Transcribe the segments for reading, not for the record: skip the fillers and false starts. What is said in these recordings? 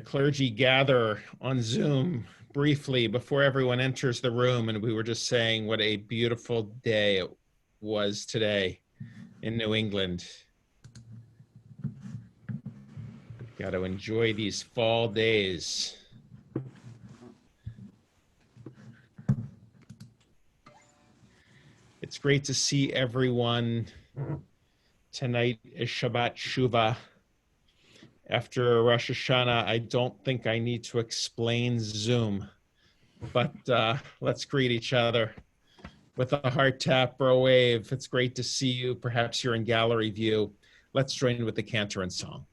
clergy gather on Zoom briefly before everyone enters the room, and we were just saying what a beautiful day it was today in New England. Got to enjoy these fall days. It's great to see everyone. Tonight is Shabbat Shuvah. After Rosh Hashanah, I don't think I need to explain Zoom, but let's greet each other with a heart tap or a wave. It's great to see you. Perhaps you're in gallery view. Let's join with the cantor and song.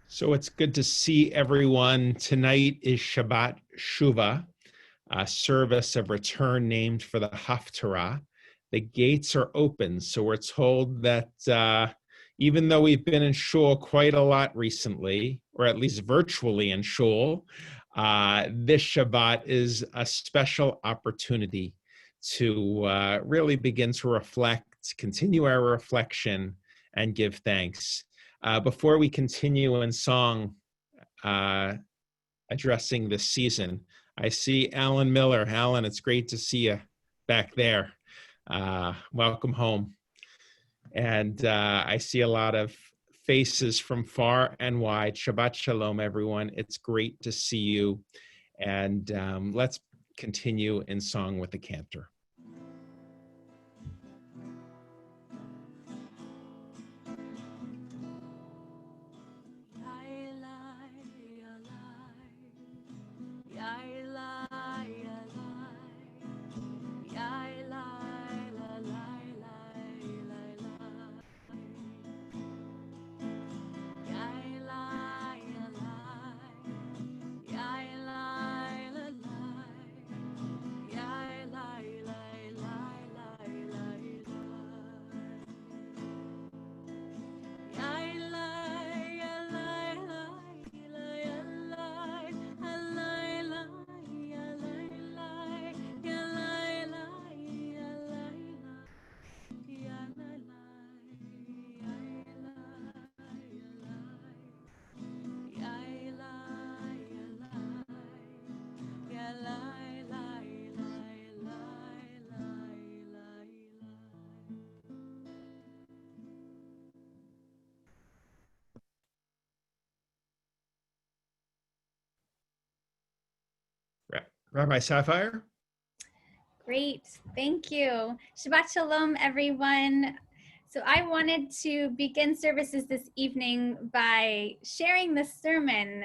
So it's good to see everyone. Tonight is Shabbat Shuvah, a service of return named for the Haftarah. The gates are open, so we're told that even though we've been in shul quite a lot recently, or at least virtually in shul, this Shabbat is a special opportunity to really begin to reflect, continue our reflection, and give thanks. Before we continue in song addressing this season, I see Alan Miller. Alan, it's great to see you back there. Welcome home. And I see a lot of faces from far and wide. Shabbat Shalom, everyone. It's great to see you. And let's continue in song with the cantor. Rabbi Sapphire? Great, thank you. Shabbat Shalom, everyone. So I wanted to begin services this evening by sharing the sermon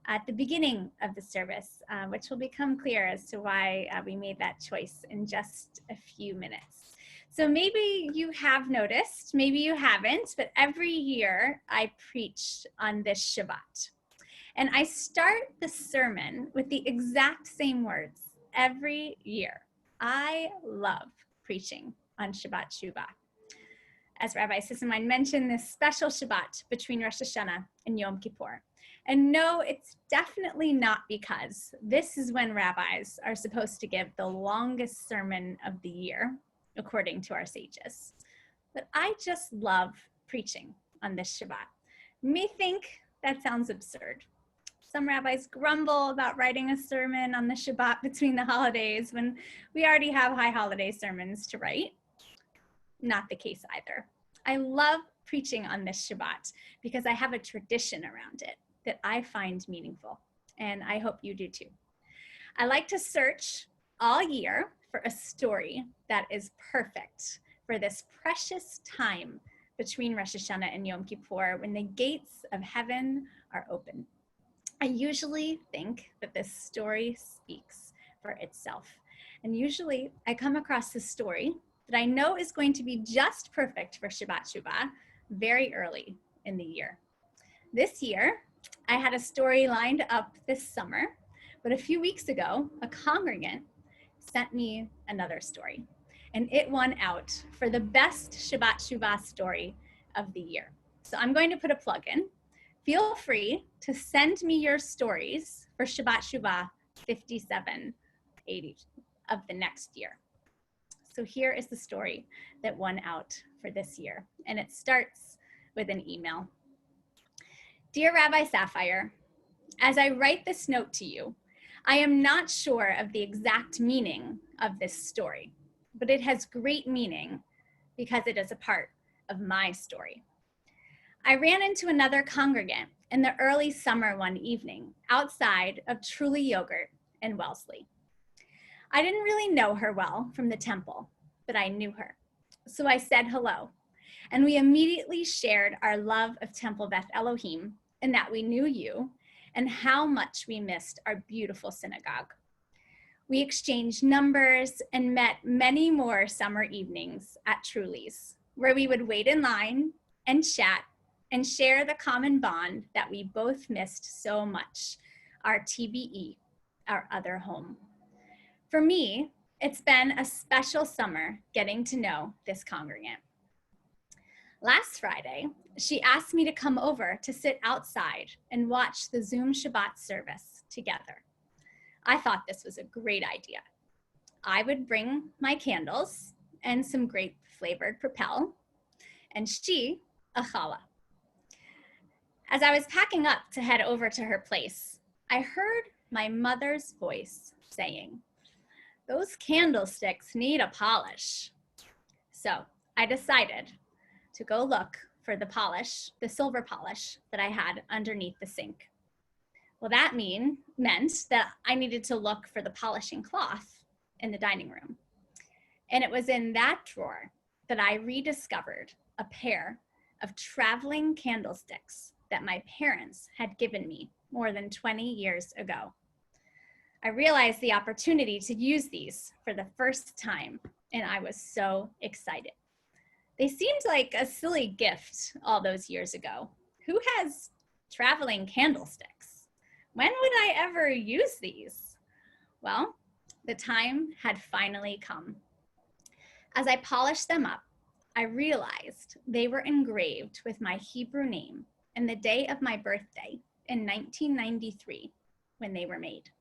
at the beginning of the service, which will become clear as to why we made that choice in just a few minutes. So maybe you have noticed, maybe you haven't, but every year I preach on this Shabbat. And I start the sermon with the exact same words every year. I love preaching on Shabbat Shuvah. As Rabbi Sisselman mentioned, this special Shabbat between Rosh Hashanah and Yom Kippur. And no, it's definitely not because this is when rabbis are supposed to give the longest sermon of the year, according to our sages. But I just love preaching on this Shabbat. You may think that sounds absurd. Some rabbis grumble about writing a sermon on the Shabbat between the holidays when we already have high holiday sermons to write. Not the case either. I love preaching on this Shabbat because I have a tradition around it that I find meaningful, and I hope you do too. I like to search all year for a story that is perfect for this precious time between Rosh Hashanah and Yom Kippur when the gates of heaven are open. I usually think that this story speaks for itself. And usually I come across this story that I know is going to be just perfect for Shabbat Shuvah very early in the year. This year, I had a story lined up this summer, but a few weeks ago, a congregant sent me another story, and it won out for the best Shabbat Shuvah story of the year. So I'm going to put a plug in. Feel free to send me your stories for Shabbat Shuvah 5780 of the next year. So here is the story that won out for this year, and it starts with an email. Dear Rabbi Sapphire, as I write this note to you, I am not sure of the exact meaning of this story, but it has great meaning because it is a part of my story. I ran into another congregant in the early summer one evening outside of Truly Yogurt in Wellesley. I didn't really know her well from the temple, but I knew her. So I said hello, and we immediately shared our love of Temple Beth Elohim and that we knew you and how much we missed our beautiful synagogue. We exchanged numbers and met many more summer evenings at Truly's, where we would wait in line and chat and share the common bond that we both missed so much, our TBE, our other home. For me, it's been a special summer getting to know this congregant. Last Friday, she asked me to come over to sit outside and watch the Zoom Shabbat service together. I thought this was a great idea. I would bring my candles and some grape-flavored Propel, and she, a challah. As I was packing up to head over to her place, I heard my mother's voice saying, "Those candlesticks need a polish." So I decided to go look for the polish, the silver polish that I had underneath the sink. Well, that meant that I needed to look for the polishing cloth in the dining room. And it was in that drawer that I rediscovered a pair of traveling candlesticks that my parents had given me more than 20 years ago. I realized the opportunity to use these for the first time, and I was so excited. They seemed like a silly gift all those years ago. Who has traveling candlesticks? When would I ever use these? Well, the time had finally come. As I polished them up, I realized they were engraved with my Hebrew name and the day of my birthday in 1993 when they were made.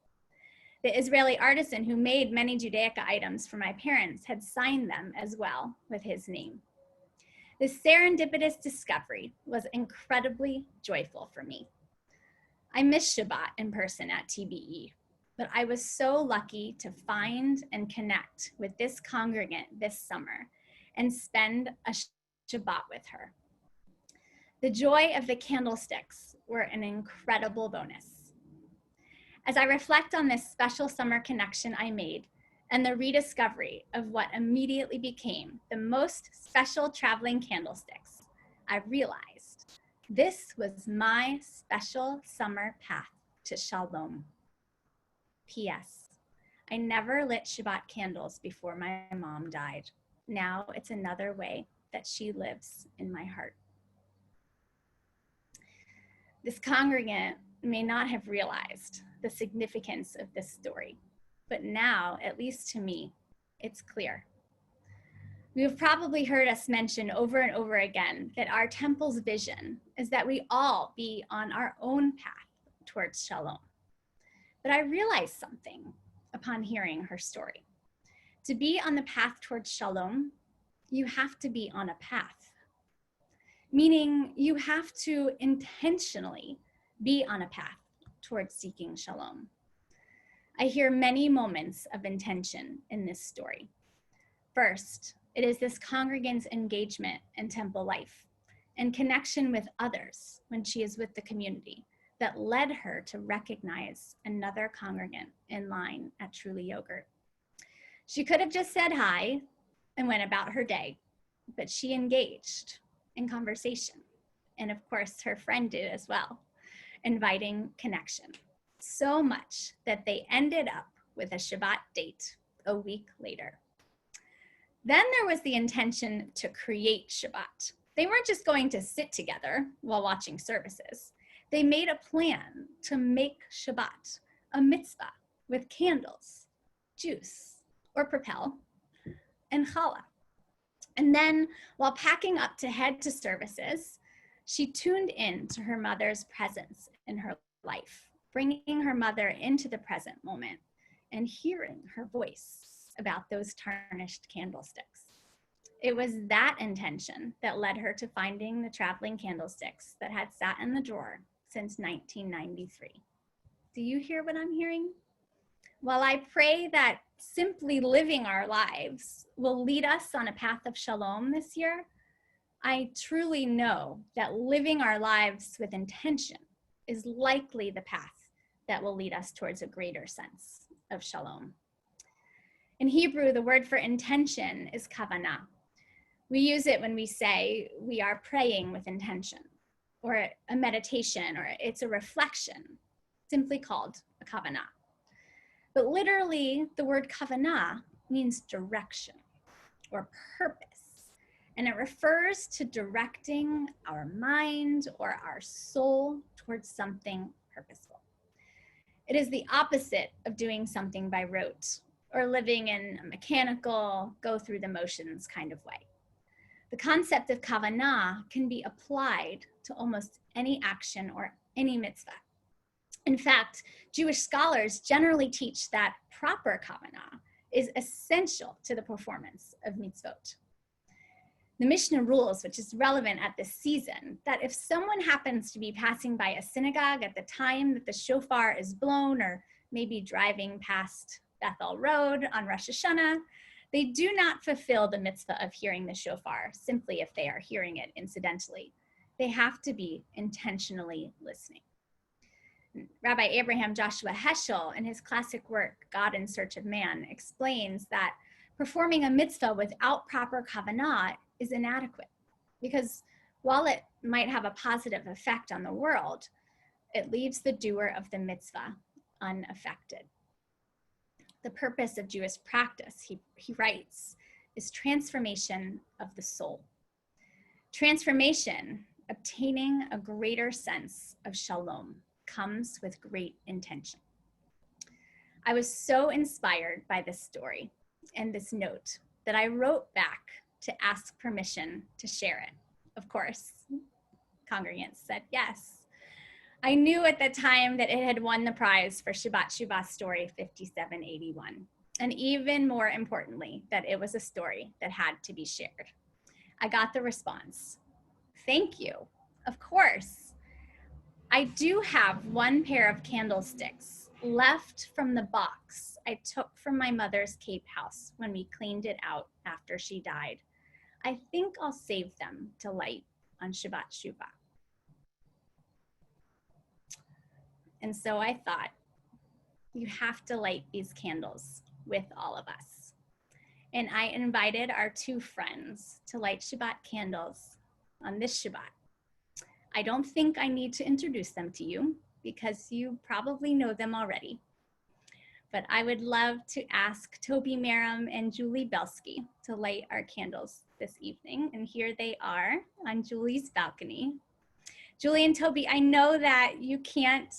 The Israeli artisan who made many Judaica items for my parents had signed them as well with his name. This serendipitous discovery was incredibly joyful for me. I missed Shabbat in person at TBE, but I was so lucky to find and connect with this congregant this summer and spend a Shabbat with her. The joy of the candlesticks were an incredible bonus. As I reflect on this special summer connection I made and the rediscovery of what immediately became the most special traveling candlesticks, I realized this was my special summer path to Shalom. P.S. I never lit Shabbat candles before my mom died. Now it's another way that she lives in my heart. This congregant may not have realized the significance of this story, but now, at least to me, it's clear. You have probably heard us mention over and over again that our temple's vision is that we all be on our own path towards shalom. But I realized something upon hearing her story. To be on the path towards shalom, you have to be on a path, meaning you have to intentionally be on a path towards seeking shalom. I hear many moments of intention in this story. First, it is this congregant's engagement in temple life and connection with others when she is with the community that led her to recognize another congregant in line at Truly Yogurt. She could have just said hi and went about her day, but she engaged in conversation. And of course, her friend did as well, inviting connection. So much that they ended up with a Shabbat date a week later. Then there was the intention to create Shabbat. They weren't just going to sit together while watching services. They made a plan to make Shabbat a mitzvah with candles, juice, or propel, and challah. And then, while packing up to head to services, she tuned in to her mother's presence in her life, bringing her mother into the present moment and hearing her voice about those tarnished candlesticks. It was that intention that led her to finding the traveling candlesticks that had sat in the drawer since 1993. Do you hear what I'm hearing? While I pray that simply living our lives will lead us on a path of shalom this year, I truly know that living our lives with intention is likely the path that will lead us towards a greater sense of shalom. In Hebrew, the word for intention is kavanah. We use it when we say we are praying with intention, or a meditation, or it's a reflection, simply called a kavanah. But literally, the word kavanah means direction or purpose, and it refers to directing our mind or our soul towards something purposeful. It is the opposite of doing something by rote or living in a mechanical, go through the motions kind of way. The concept of kavanah can be applied to almost any action or any mitzvah. In fact, Jewish scholars generally teach that proper kavanah is essential to the performance of mitzvot. The Mishnah rules, which is relevant at this season, that if someone happens to be passing by a synagogue at the time that the shofar is blown, or maybe driving past Bethel Road on Rosh Hashanah, they do not fulfill the mitzvah of hearing the shofar simply if they are hearing it incidentally. They have to be intentionally listening. Rabbi Abraham Joshua Heschel, in his classic work, God in Search of Man, explains that performing a mitzvah without proper kavanah is inadequate, because while it might have a positive effect on the world, it leaves the doer of the mitzvah unaffected. The purpose of Jewish practice, he writes, is transformation of the soul. Transformation, obtaining a greater sense of shalom, comes with great intention. I was so inspired by this story and this note that I wrote back to ask permission to share it. Of course, congregants said yes. I knew at the time that it had won the prize for Shabbat Shuvah Story 5781. And even more importantly, that it was a story that had to be shared. I got the response, thank you, of course. I do have one pair of candlesticks left from the box I took from my mother's Cape house when we cleaned it out after she died. I think I'll save them to light on Shabbat Shuvah. And so I thought, you have to light these candles with all of us. And I invited our two friends to light Shabbat candles on this Shabbat. I don't think I need to introduce them to you because you probably know them already. But I would love to ask Toby Merrim and Julie Belsky to light our candles this evening. And here they are on Julie's balcony. Julie and Toby, I know that you can't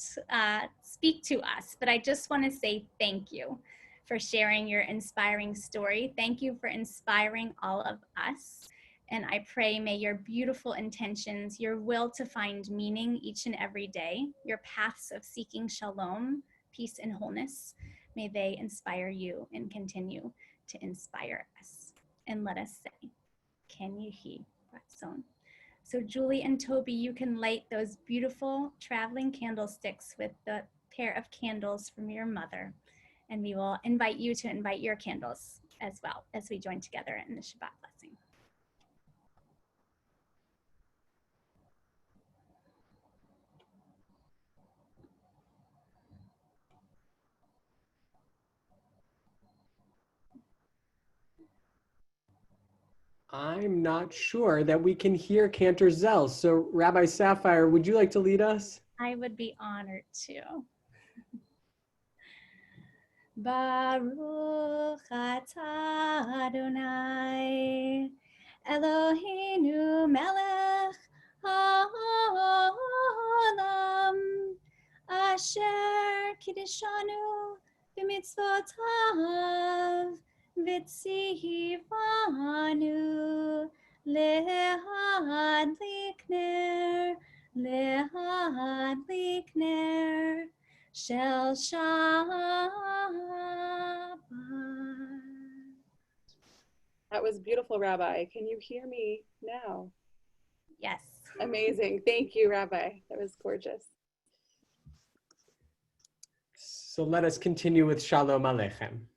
speak to us, but I just want to say thank you for sharing your inspiring story. Thank you for inspiring all of us. And I pray may your beautiful intentions, your will to find meaning each and every day, your paths of seeking shalom, peace and wholeness, may they inspire you and continue to inspire us. And let us say, Ken Yehi Ratzon. So Julie and Toby, you can light those beautiful traveling candlesticks with the pair of candles from your mother. And we will invite you to invite your candles as well as we join together in the Shabbat blessing. I'm not sure that we can hear Cantor Zell. So Rabbi Sapphire, would you like to lead us? I would be honored to. Baruch atah Adonai, Eloheinu melech haolam, asher kiddushanu b'mitzvotav, v'tzivanu lehadlik ner shel Shabbat. That was beautiful, Rabbi. Can you hear me now? Yes. Amazing. Thank you, Rabbi. That was gorgeous. So let us continue with Shalom Aleichem.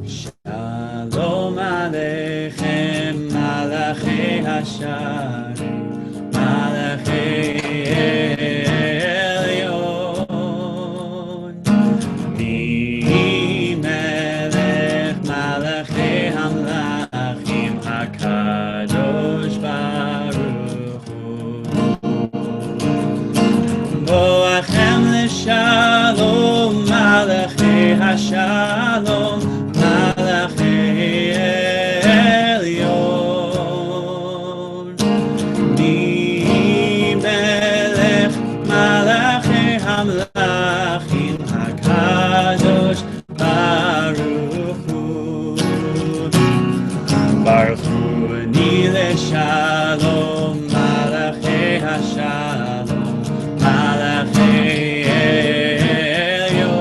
Shalom Aleichem, Malachi Hasharim, Malachi Elyon, Mi Melech Malachi Hamlachim, HaKadosh Baruch Hu, Boachem L'Shalom, Malachi Hashalom, Malachi Elyon, Mi Melech Malachi Hamlachim, HaKadosh Baruch Hu, Baruch Hu Ni L'Shalom, Malachi Hashalom, Malachi Elyon,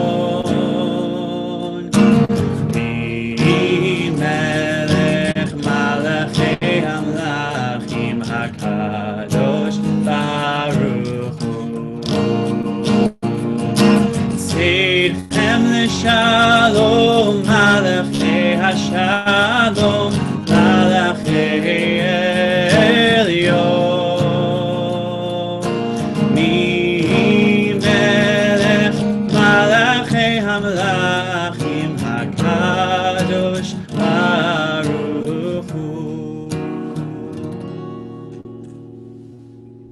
Mi Melech Malachi Hamlachim, HaKadosh Baruch Hu, Tzidchem L'Shalom, Malachi Hashalom, Malachi Elyon, Mi Melech Malachi Hamlachim, HaKadosh Baruch Hu.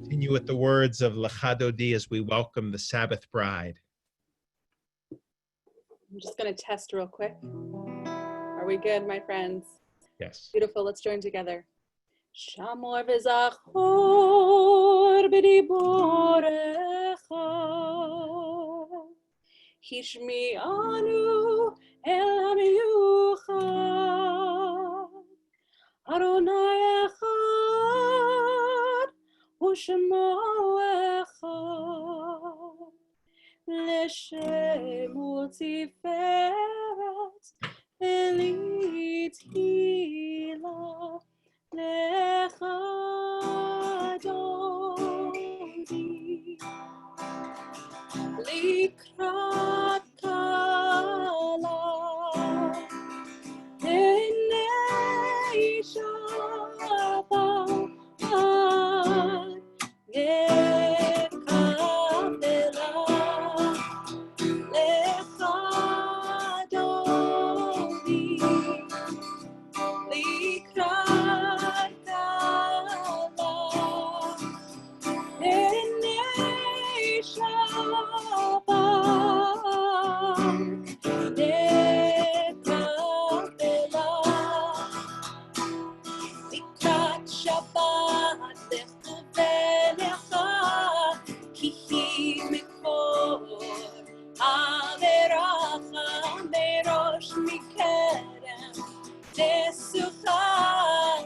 Continue with the words of Lecha Dodi as we welcome the Sabbath bride. I'm just going to test real quick. Are we good, my friends? Yes. Beautiful. Let's join together. Shamor v'zachor b'diborecha, hishmi'anu el ha'miyuchad, Adonai echad u'shemo echad, Leshem u'tiferet elitila lecha Dodi likrat kala enei Shabbat gekabela lecha Dodi likrat kala Shabbat לכובנך, כי היא מקור עבירך מראש מקדם, נשוכה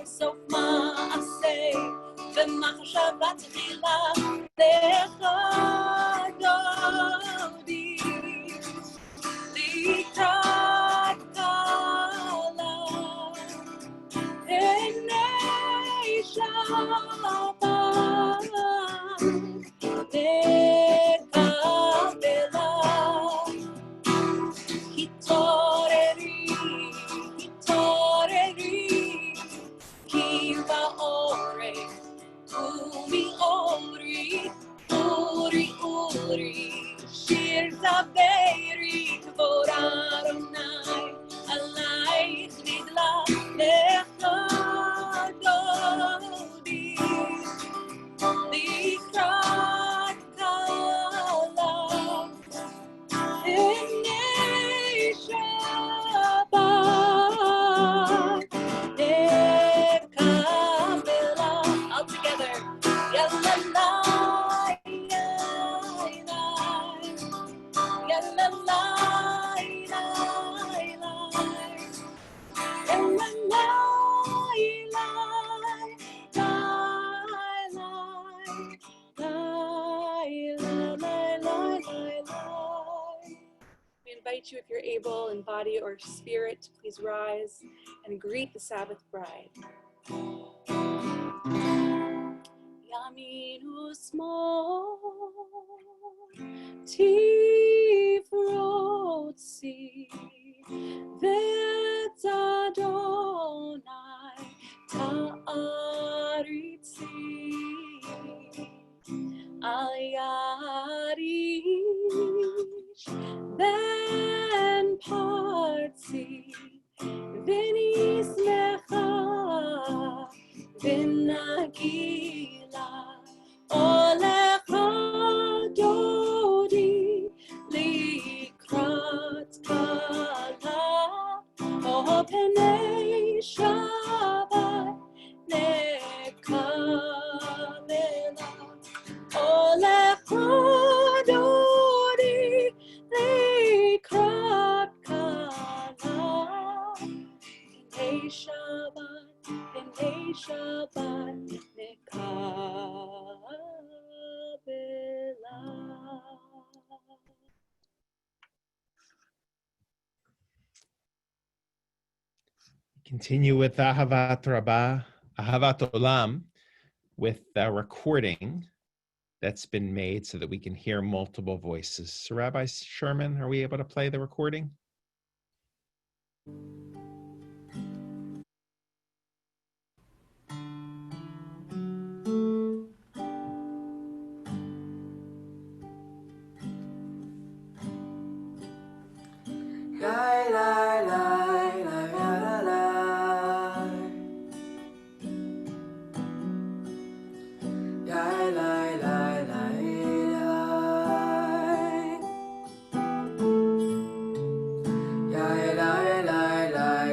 סוף מעשה, ומחשבה תחילה לך דודי, לקראת קלה, הנה שבת, נקבלה. התעוררי, התעוררי, כי בעורף ומאורי, אורי, אורי, שיר דברי, כבוד אדוני, עלייך נגלה, לך דודי, לקראת קלה, הנה Shabbat, nekabela. All together. Yalalai, yalalai, we invite you, if you're able, in body or spirit, to please rise and greet the Sabbath bride. Yamin usmor tifrotzi ve'et Adonai ta'aritzi al yarish ben partzi v'nismecha v'nagila olecha dodi likrat kala o penei Shabbat nekabela olecha dodi likrat kala penei Shabbat nekabela. Continue with Ahavat Rabbah, Ahavat Olam, with a recording that's been made so that we can hear multiple voices. So Rabbi Sherman, are we able to play the recording? La la la la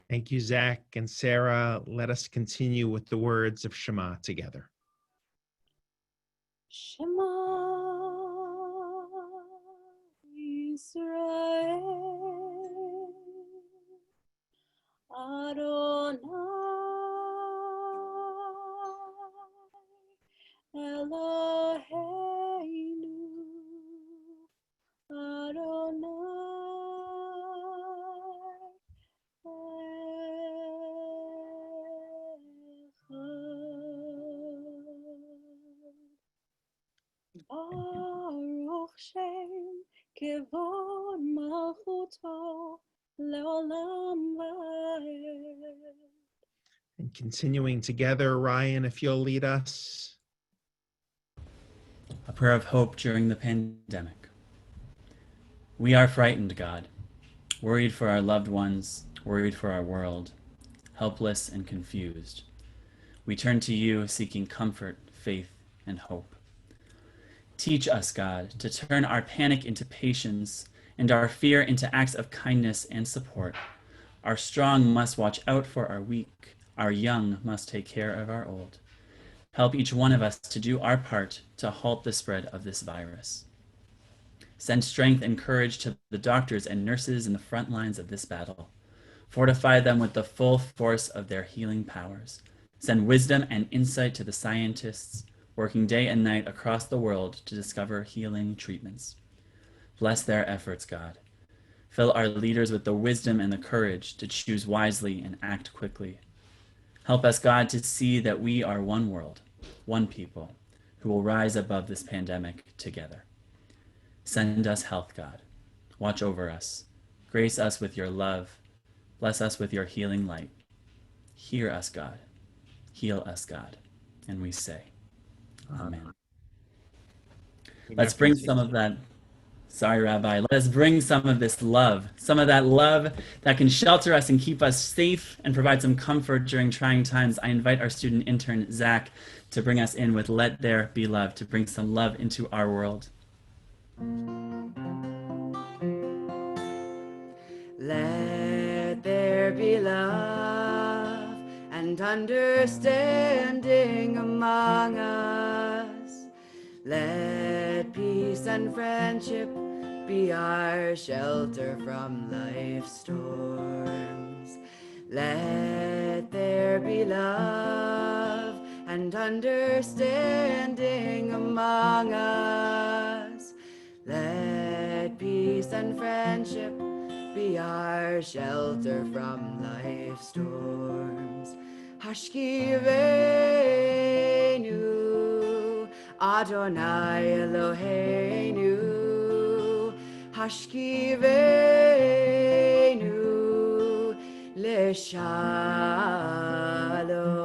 Thank you, Zach and Sarah. Let us continue with the words of Shema together. Shema Yisrael Adonai Eloheinu Adonai Echad. Baruch Shem Kevod Malchuto Leolam Vaed. And continuing together, Ryan, if you'll lead us. A prayer of hope during the pandemic. We are frightened, God, worried for our loved ones, worried for our world, helpless and confused. We turn to you seeking comfort, faith, and hope. Teach us, God, to turn our panic into patience and our fear into acts of kindness and support. Our strong must watch out for our weak. Our young must take care of our old. Help each one of us to do our part to halt the spread of this virus. Send strength and courage to the doctors and nurses in the front lines of this battle. Fortify them with the full force of their healing powers. Send wisdom and insight to the scientists working day and night across the world to discover healing treatments. Bless their efforts, God. Fill our leaders with the wisdom and the courage to choose wisely and act quickly. Help us, God, to see that we are one world, one people, who will rise above this pandemic together. Send us health, God. Watch over us. Grace us with your love. Bless us with your healing light. Hear us, God. Heal us, God. And we say, Amen. Let's bring some of that. Sorry, Rabbi. Let us bring some of this love, some of that love that can shelter us and keep us safe and provide some comfort during trying times. I invite our student intern, Zach, to bring us in with Let There Be Love, to bring some love into our world. Let there be love and understanding among us. Let peace and friendship be our shelter from life's storms. Let there be love and understanding among us. Let peace and friendship be our shelter from life's storms. Hashkivenu, Adonai Eloheinu. Hashkivenu,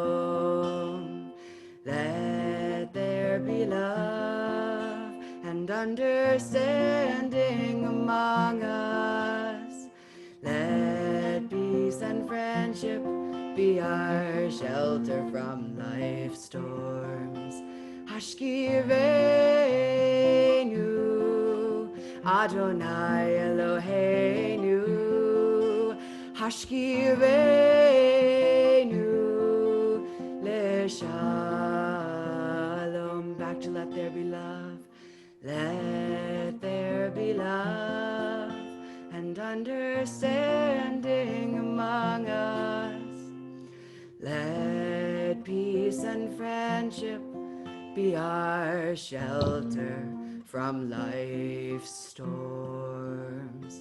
Leshalom. Let there be love and understanding among us. Let peace and friendship be our shelter from life's storms. Hashkivenu, Adonai Eloheinu. Hashkivenu, Leshalom. Back to let there be love. Let there be love and understanding among us. Let peace and friendship be our shelter from life's storms.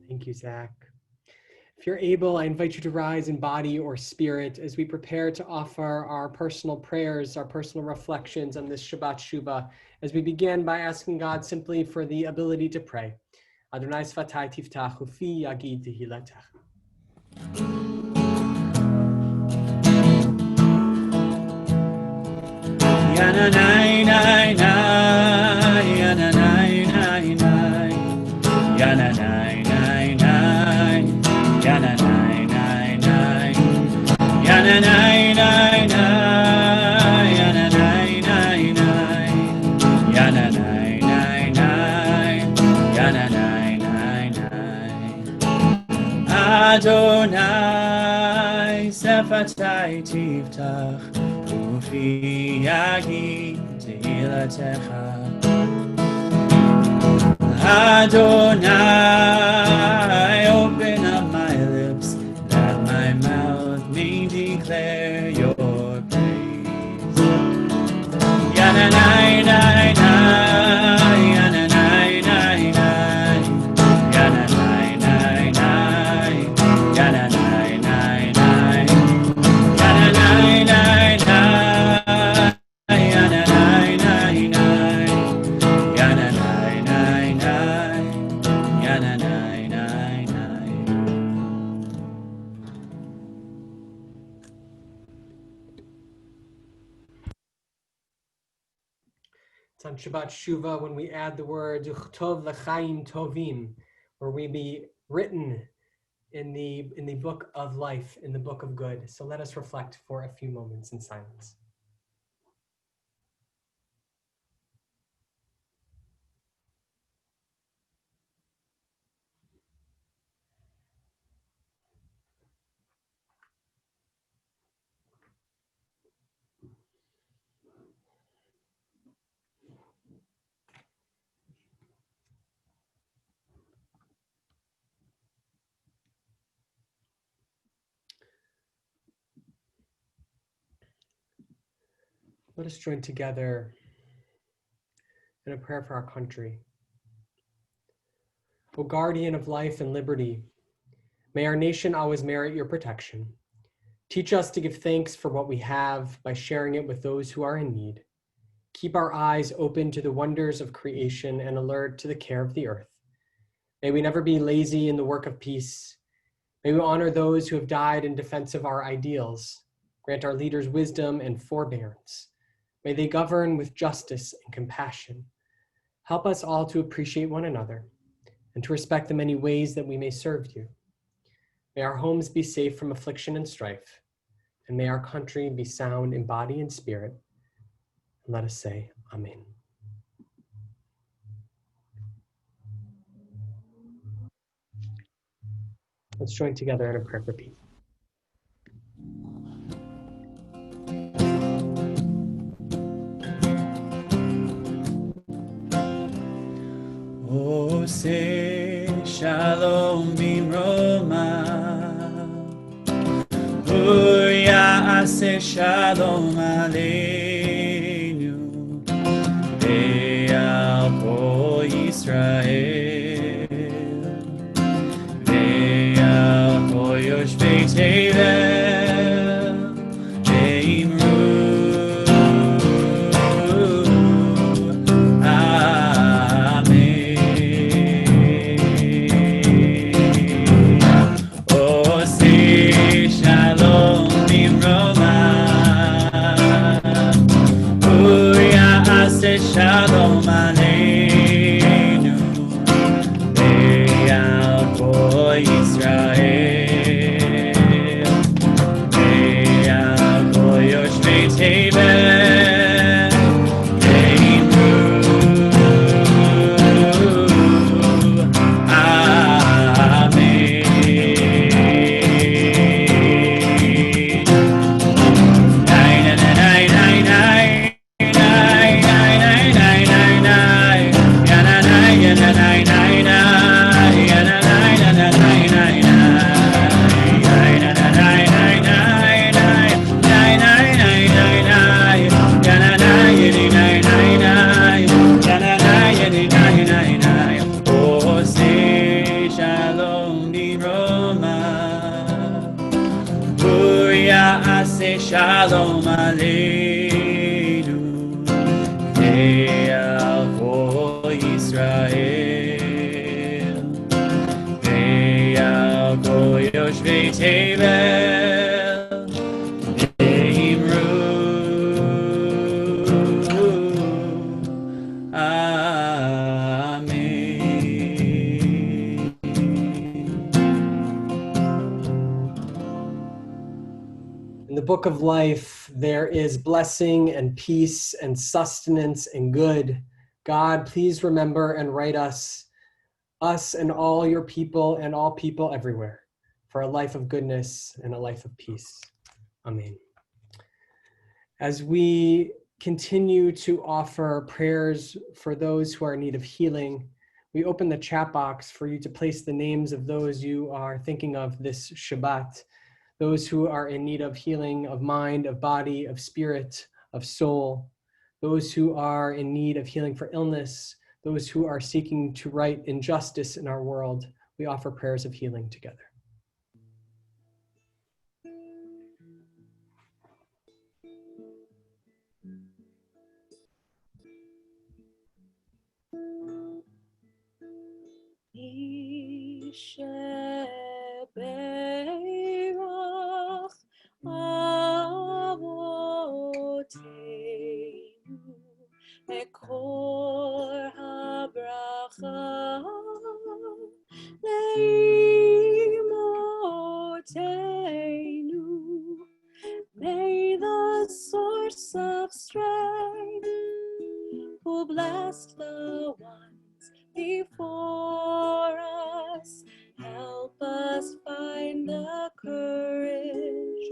Thank you, Zach. If you're able, I invite you to rise in body or spirit as we prepare to offer our personal prayers, our personal reflections on this Shabbat Shuvah, as we begin by asking God simply for the ability to pray. Adonai Sfatai Tiftach Ufi Yagid Tehilatach. Yana nai nai nai, yana nai nai nai, yana nai nai nai, yana nai nai nai, yana nai nai nai, yana nai nai nai, yana nai nai nai, yana nai nai nai. Adonai sefatai tiftach ufi yagid tehilatecha. Adonai, open up my lips, that my mouth may declare your praise. Yananai, nai, nai, yananai, nai, nai, yananai, nai, nai, yananai, nai, nai, yananai, nai, nai, yananai, nai, nai, yananai, nai, nai, yananai, nai, nai. It's on Shabbat Shuvah when we add the word Tov l'chaim tovim, where we be written in the book of life, in the book of good. So let us reflect for a few moments in silence. Let us join together in a prayer for our country. O guardian of life and liberty, may our nation always merit your protection. Teach us to give thanks for what we have by sharing it with those who are in need. Keep our eyes open to the wonders of creation and alert to the care of the earth. May we never be lazy in the work of peace. May we honor those who have died in defense of our ideals. Grant our leaders wisdom and forbearance. May they govern with justice and compassion. Help us all to appreciate one another and to respect the many ways that we may serve you. May our homes be safe from affliction and strife, and may our country be sound in body and spirit. And let us say, Amen. Let's join together in a prayer for peace. Ose shalom bimroma, Ya'aseh shalom aleinu, ve'al kol Yisrael, ve'al kol yoshvei tevel, ve'imru Shalom aleinu, ve'al kol Yisrael, ve'al kol yoshvei tevel, ve'imru amen. Shalom aleinu, ve'al kol Yisrael, ve'al kol yoshvei tevel, ve'imru amen. In the book of life, there is blessing and peace and sustenance and good. God, please remember and write us and all your people and all people everywhere. for a life of goodness and a life of peace. Amen. As we continue to offer prayers for those who are in need of healing, we open the chat box for you to place the names of those you are thinking of this Shabbat, those who are in need of healing of mind, of body, of spirit, of soul, those who are in need of healing for illness, those who are seeking to right injustice in our world. We offer prayers of healing together. Yisheberach Avoteinu Mekor habracha Leimotenu. May the source of strength who blessed the ones before us help us find the courage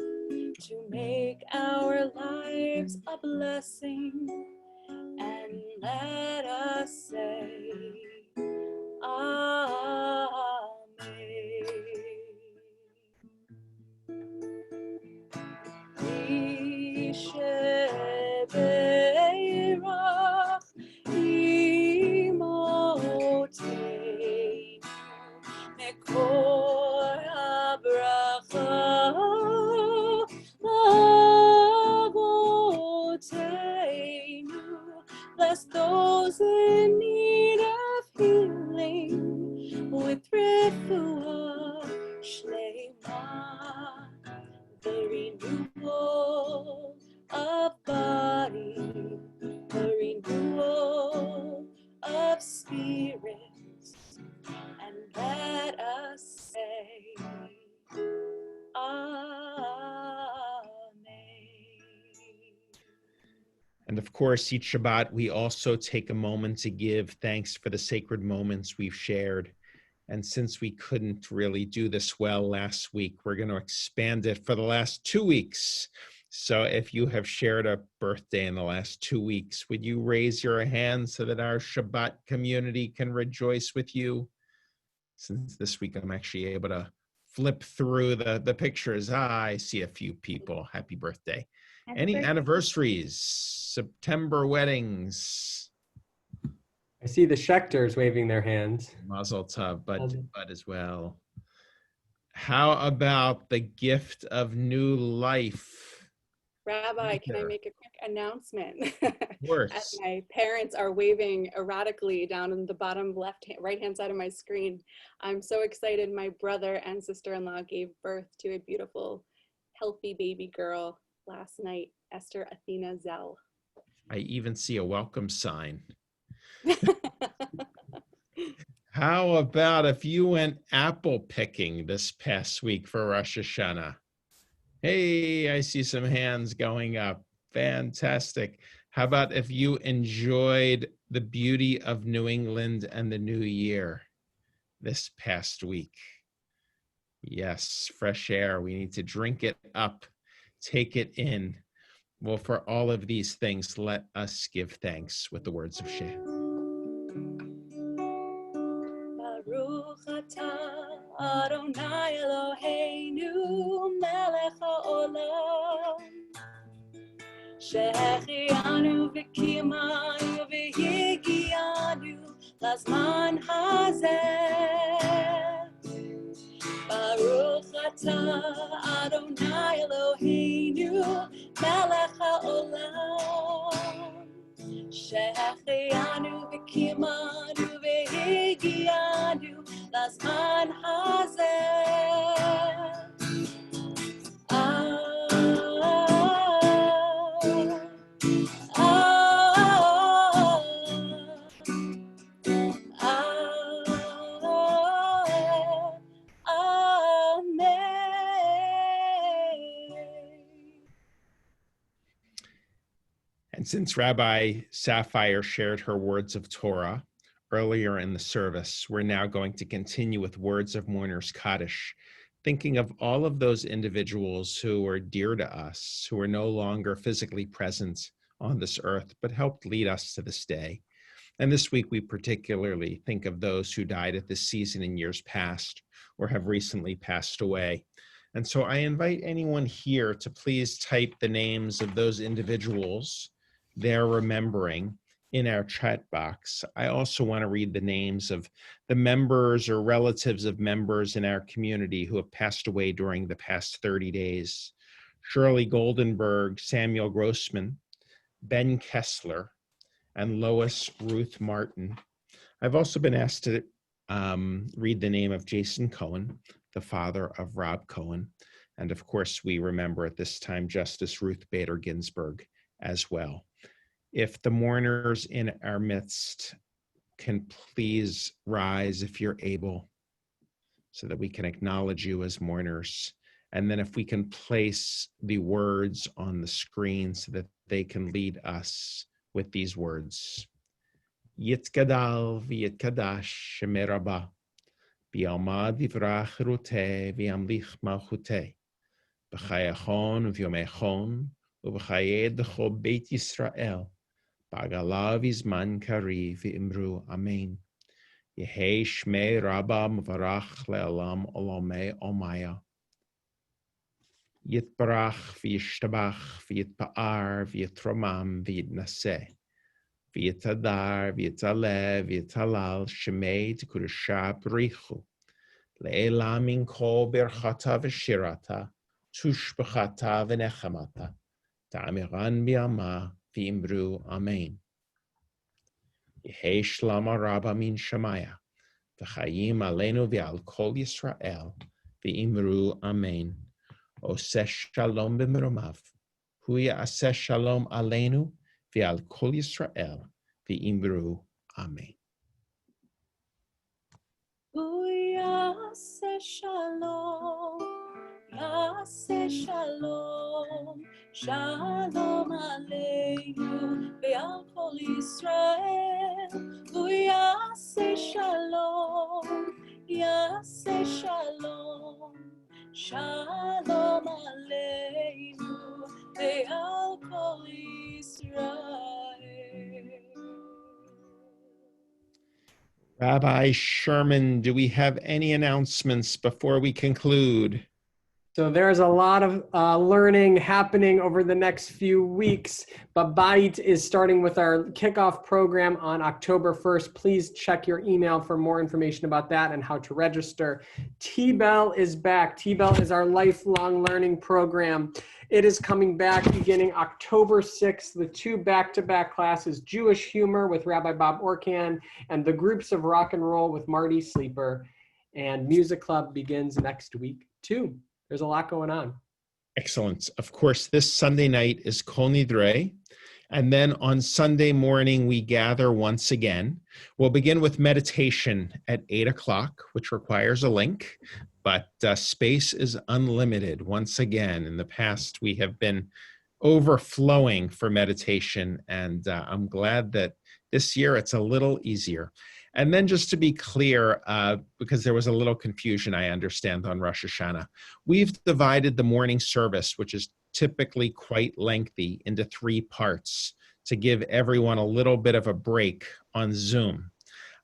to make our lives a blessing, and let us say Amen. Yisheberach Imoteinu Mekor habracha Avoteinu. Bless those in need of healing with refuah shlema, the renewal of body, the renewal of spirit, and let us say Amen. And of course, each Shabbat, we also take a moment to give thanks for the sacred moments we've shared. And since we couldn't really do this well last week, we're going to expand it for the last 2 weeks. So if you have shared a birthday in the last 2 weeks, would you raise your hand so that our Shabbat community can rejoice with you? Since this week I'm actually able to flip through the pictures. I see a few people. Happy birthday. Any anniversaries, September weddings? I see the Schechters waving their hands. Mazel tov, Bud as well. How about the gift of new life? Rabbi, can I make a quick announcement? Of course. As my parents are waving erratically down in the bottom right-hand side of my screen, I'm so excited. My brother and sister-in-law gave birth to a beautiful, healthy baby girl last night, Esther Athena Zell. I even see a welcome sign. How about if you went apple picking this past week for Rosh Hashanah? Hey, I see some hands going up. Fantastic. How about if you enjoyed the beauty of New England and the new year this past week? Yes, fresh air. We need to drink it up, take it in. Well, for all of these things, let us give thanks with the words of Shea. Baruch atah Adonai Eloheinu melech haolam שהחיינו וקיימנו והגיענו לזמן הזה. ברוך אתה אדוני אלוהינו מלך העולם שהחיינו וקיימנו והגיענו לזמן הזה. And since Rabbi Sapphire shared her words of Torah earlier in the service, we're now going to continue with words of Mourner's Kaddish thinking of all of those individuals who are dear to us, who are no longer physically present on this earth, but helped lead us to this day. And this week, we particularly think of those who died at this season in years past or have recently passed away. And so I invite anyone here to please type the names of those individuals they're remembering in our chat box. I also want to read the names of the members or relatives of members in our community who have passed away during the past 30 days. Shirley Goldenberg, Samuel Grossman, Ben Kessler, and Lois Ruth Martin. I've also been asked to read the name of Jason Cohen, the father of Rob Cohen. And of course, we remember at this time Justice Ruth Bader Ginsburg as well. If the mourners in our midst can please rise if you're able, so that we can acknowledge you as mourners. And then if we can place the words on the screen so that they can lead us with these words. Yitkadal v'yitkadash Shemei Rabbah, v'yalmad vivrach ruteh v'yamlich malchuteh, b'chayachon v'yomechon, u'b'chayed d'chol Beit Yisrael, b'agalav izman kari v'imru amen. Yehei Shmei Rabbah m'varach le'olam olamei omaya. Yitbarach v'yishtabach v'yitpa'ar v'yitramam v'yitnaseh. V'yitadar v'yitaleh v'yitalal Shemei t'kudashah b'richu. Le'elam min kol birchata v'shirata, tushbechata v'nechamata. Ta'amiran b'yama v'imru amen. Yehei shlama rabba min Shemaya. V'chayim aleinu v'al kol Yisrael v'imru amen. Oseh shalom b'meromav. Hu ya'aseh shalom aleinu v'al kol Yisrael v'imru amen. Hu ya'aseh shalom, ya'aseh shalom, shalom aleinu v'al kol Yisrael. Hu ya'aseh shalom, ya'aseh shalom, shalom aleinu ve'al kol Yisrael. Rabbi Sherman, do we have any announcements before we conclude? So there's a lot of learning happening over the next few weeks, but Bait is starting with our kickoff program on October 1st. Please check your email for more information about that and how to register. T-Bell is back. T-Bell is our lifelong learning program. It is coming back beginning October 6th. The two back-to-back classes, Jewish Humor with Rabbi Bob Orkan and the Groups of Rock and Roll with Marty Sleeper. And Music Club begins next week too. There's a lot going on. Excellent. Of course, this Sunday night is Kol Nidre. And then on Sunday morning, we gather once again. We'll begin with meditation at 8 o'clock, which requires a link, but space is unlimited. Once again, in the past, we have been overflowing for meditation, and I'm glad that this year it's a little easier. And then just to be clear, because there was a little confusion, I understand, on Rosh Hashanah, we've divided the morning service, which is typically quite lengthy, into 3 parts to give everyone a little bit of a break on Zoom.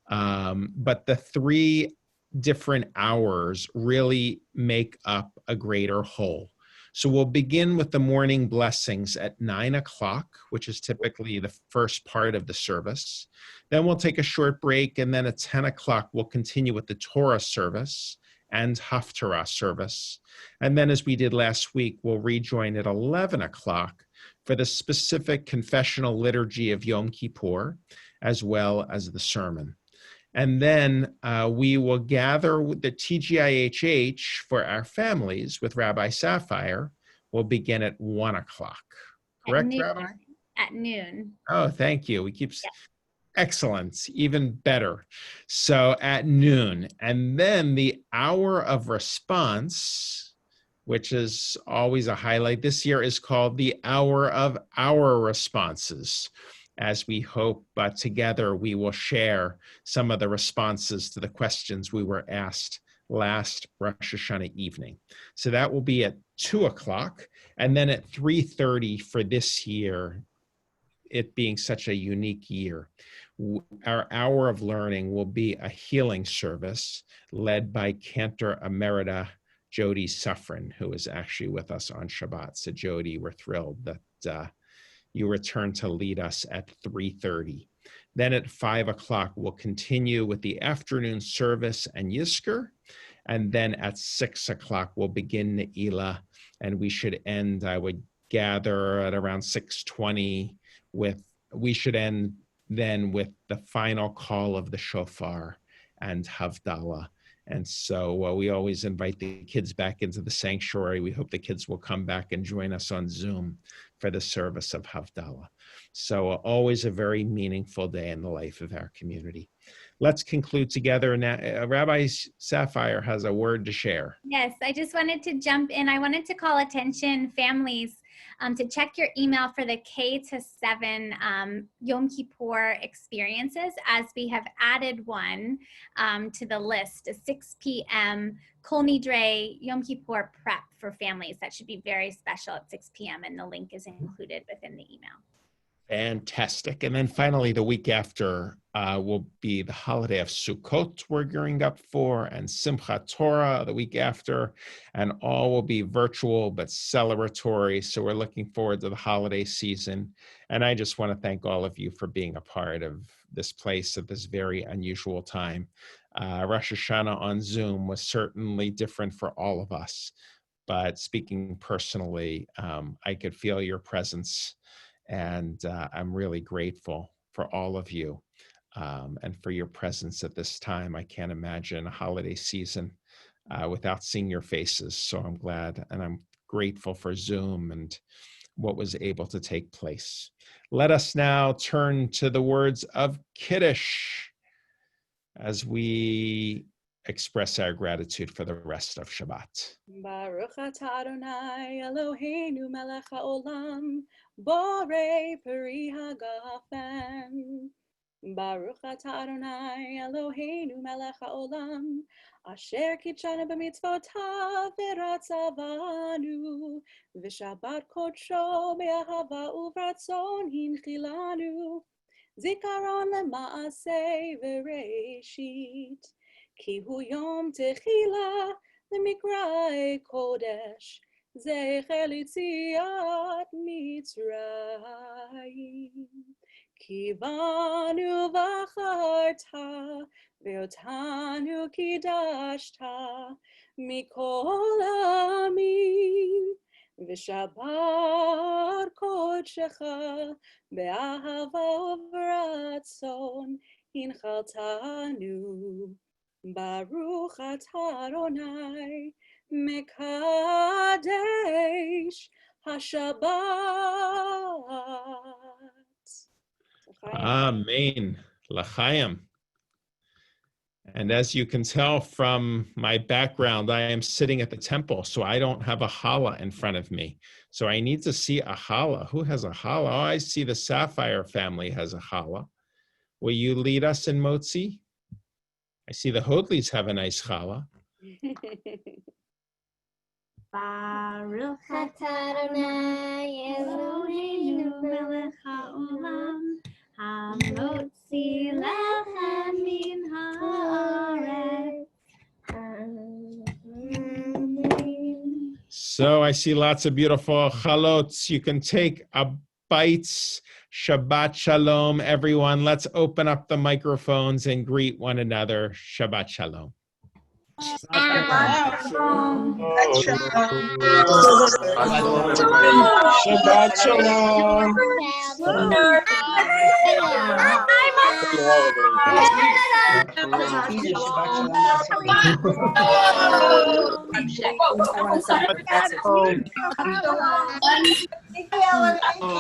But the 3 different hours really make up a greater whole. So we'll begin with the morning blessings at 9 o'clock, which is typically the first part of the service. Then we'll take a short break, and then at 10 o'clock, we'll continue with the Torah service and Haftarah service. And then, as we did last week, we'll rejoin at 11 o'clock for the specific confessional liturgy of Yom Kippur, as well as the sermon. And then we will gather with the TGIHH for our families with Rabbi Sapphire. We'll begin at 1 o'clock. Correct, Rabbi? At noon. Oh, thank you. We keep... Yeah. Excellent, even better. So at noon, and then the hour of response, which is always a highlight this year, is called the hour of our responses, as we hope together we will share some of the responses to the questions we were asked last Rosh Hashanah evening. So that will be at 2 o'clock. And then at 3:30 for this year, it being such a unique year, our hour of learning will be a healing service led by Cantor Emerita Jody Suffren, who is actually with us on Shabbat. So Jody, we're thrilled that you return to lead us at 3:30. Then at 5 o'clock, we'll continue with the afternoon service and Yizkor. And then at 6 o'clock, we'll begin Ne'ilah, and we should end, I would gather, at around 6:20 we should end then with the final call of the shofar and Havdalah. And so we always invite the kids back into the sanctuary. We hope the kids will come back and join us on Zoom for the service of Havdalah. So always a very meaningful day in the life of our community. Let's conclude together. Now, Rabbi Sapphire has a word to share. Yes, I just wanted to jump in. I wanted to call attention, families, to check your email for the K to 7 Yom Kippur experiences, as we have added one to the list, a 6 p.m. Kol Nidre Yom Kippur prep for families. That should be very special at 6 p.m. and the link is included within the email. Fantastic. And then finally, the week after will be the holiday of Sukkot we're gearing up for, and Simchat Torah the week after, and all will be virtual but celebratory. So we're looking forward to the holiday season. And I just want to thank all of you for being a part of this place at this very unusual time. Rosh Hashanah on Zoom was certainly different for all of us, but speaking personally, I could feel your presence. And I'm really grateful for all of you and for your presence at this time. I can't imagine a holiday season without seeing your faces. So I'm glad and I'm grateful for Zoom and what was able to take place. Let us now turn to the words of Kiddush as we express our gratitude for the rest of Shabbat. Baruch atah Adonai Eloheinu melech haolam, borei peri hagafen. Baruch atah Adonai Eloheinu melech haolam, asher kitshanu b'mitzvotav v'ratzavanu, v'shabbat kodsho be'ahava uvratzon hinchilanu, zikaron lema'aseh v'reishit. Ki hu yom techila lemikra kodesh, zecher litziat Mitzrayim. Ki banu v'acharta, ve'otanu kidashta, mikol amim, v'shabbat kodshecha, be'ahava uvratzon hinchaltanu. Baruch atah Adonai mekadesh hashabbat. Amen. L'chaim. And as you can tell from my background, I am sitting at the temple, so I don't have a challah in front of me. So I need to see a challah. Who has a challah? Oh, I see the Sapphire family has a challah. Will you lead us in Motzi? I see the Hodleys have a nice challah. Baruch atah Adonai Eloheinu melech haolam, hamotzi lechem min haaretz. Amen. So I see lots of beautiful chalots. You can take a bite. Shabbat Shalom, everyone. Let's open up the microphones and greet one another. Shabbat Shalom. Shabbat Shalom. Shabbat Shalom.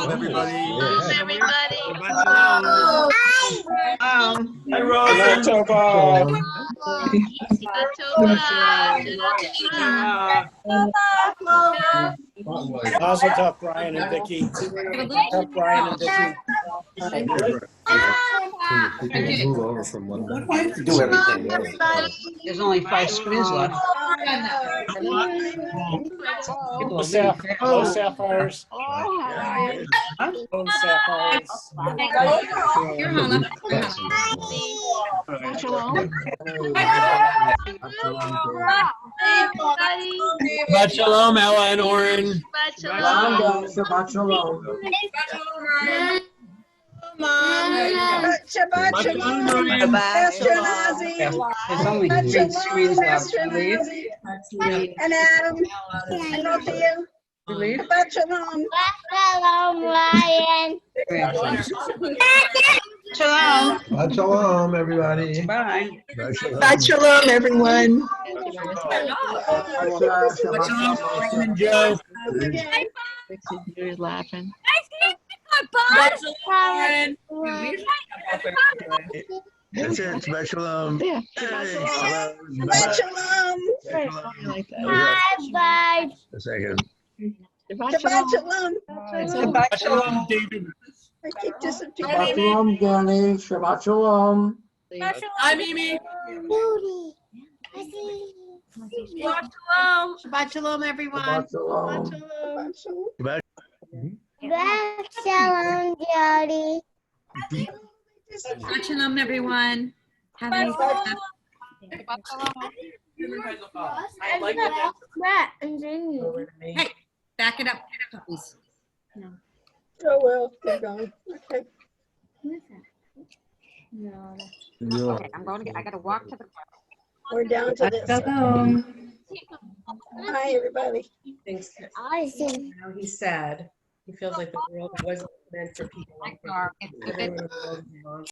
Everybody. Hi, Rosa. Mazel tov, Brian and Vicky. Tov, Brian and Vicky. Move over from one. Do everything. There's only 5 screens left. Hello, Sapphires. Hello, Sapphires. Here, Hannah. Shabbat shalom, Ella and Oren. Shabbat shalom. Shabbat shalom. Pastor Nazi. There's only 3 screens left. And Adam. And Sophia. Shabbat shalom. Shalom, Ryan. Shalom. Shabbat shalom, everybody. Bye. Shabbat shalom, everyone. Shabbat shalom, Brian and Joe. You're laughing. Shabbat That's it. Shabbat shalom. Yeah. Shabbat shalom. Bye. A second. Shabbat shalom. Shabbat shalom, David. I keep disappearing. Shabbat shalom, Danny. Shabbat shalom. Hi, Mimi. Shabbat shalom, everyone. Shabbat shalom. Back shalom, Jody. Shabbat shalom, everyone. Have a nice day. Hey, back it up, puppies. Oh, well, keep going. Okay. Okay, I gotta walk to the car. We're down to this. Hi, everybody. I see. Now he's sad. He feels like the world wasn't meant for people like him.